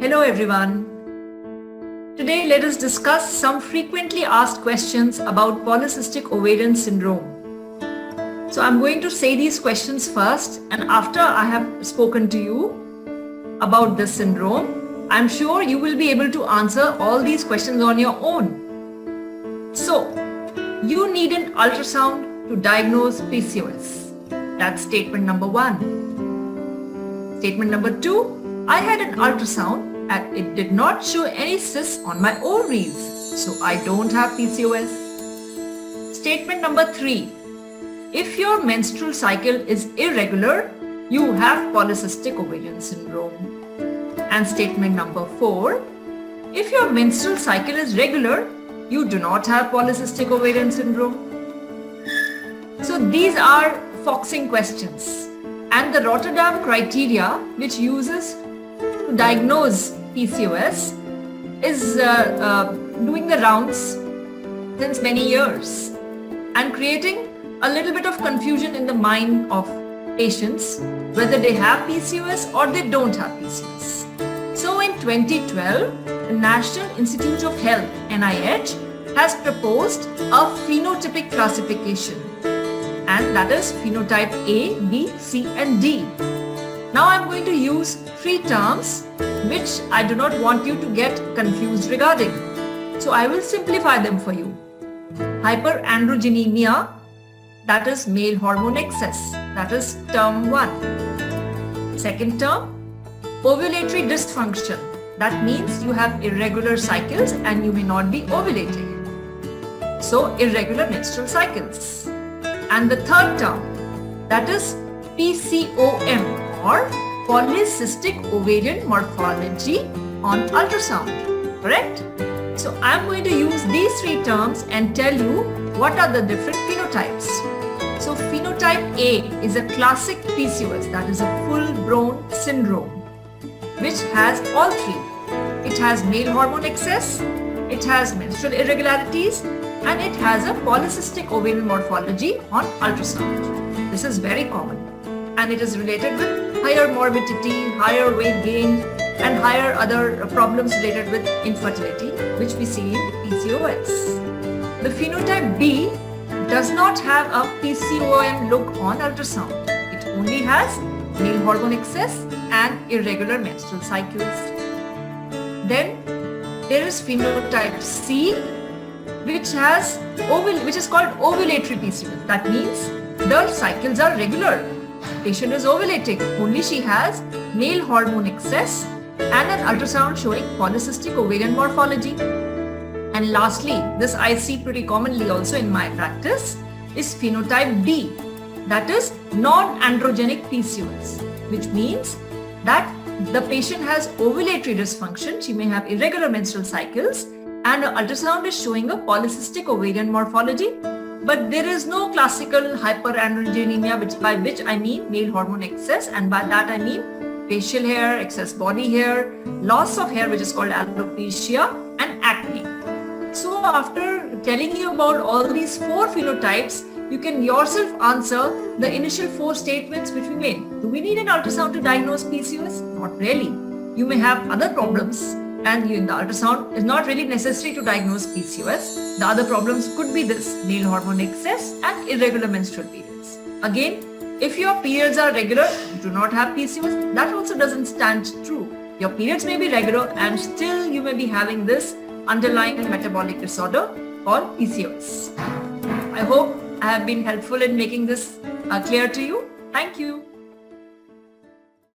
Hello everyone. Today let us discuss some frequently asked questions about polycystic ovarian syndrome. So I'm going to say these questions first, and after I have spoken to you about this syndrome, I'm sure you will be able to answer all these questions on your own. So, you need an ultrasound to diagnose PCOS. That's statement number 1. Statement number 2, I had an ultrasound and it did not show any cysts on my ovaries, so I don't have PCOS. Statement number 3, if your menstrual cycle is irregular, you have polycystic ovarian syndrome. And statement number 4, if your menstrual cycle is regular, you do not have polycystic ovarian syndrome. So these are Foxing questions, and the Rotterdam criteria, which uses to diagnose PCOS, is doing the rounds since many years and creating a little bit of confusion in the mind of patients whether they have PCOS or they don't have PCOS. So in 2012, the National Institute of Health, NIH, has proposed a phenotypic classification, and that is phenotype A, B, C and D. Now I'm going to use 3 terms which I do not want you to get confused regarding. So I will simplify them for you. Hyperandrogenemia, that is male hormone excess, that is term 1. Second term, ovulatory dysfunction, that means you have irregular cycles and you may not be ovulating. So irregular menstrual cycles. And the third term, that is PCOM, or polycystic ovarian morphology on ultrasound, correct? So I'm going to use these 3 terms and tell you what are the different phenotypes. So phenotype A is a classic PCOS, that is a full-blown syndrome, which has all 3. It has male hormone excess, it has menstrual irregularities, and it has a polycystic ovarian morphology on ultrasound. This is very common, and it is related with higher morbidity, higher weight gain, and higher other problems related with infertility, which we see in PCOS. The phenotype B does not have a PCOM look on ultrasound. It only has male hormone excess and irregular menstrual cycles. Then there is phenotype C, which is called ovulatory PCOS. That means the cycles are regular. Patient is ovulating, only she has male hormone excess and an ultrasound showing polycystic ovarian morphology. And lastly, this I see pretty commonly also in my practice, is phenotype D, that is non-androgenic PCOS, which means that the patient has ovulatory dysfunction, she may have irregular menstrual cycles, and an ultrasound is showing a polycystic ovarian morphology, but there is no classical hyperandrogenemia, by which I mean male hormone excess, and by that I mean facial hair, excess body hair, loss of hair, which is called alopecia, and acne. So after telling you about all these 4 phenotypes, you can yourself answer the initial 4 statements which we made. Do we need an ultrasound to diagnose PCOS? Not really. You may have other problems, and the ultrasound is not really necessary to diagnose PCOS. The other problems could be this, male hormone excess and irregular menstrual periods. Again, if your periods are regular, you do not have PCOS, that also doesn't stand true. Your periods may be regular and still you may be having this underlying metabolic disorder called PCOS. I hope I have been helpful in making this clear to you. Thank you.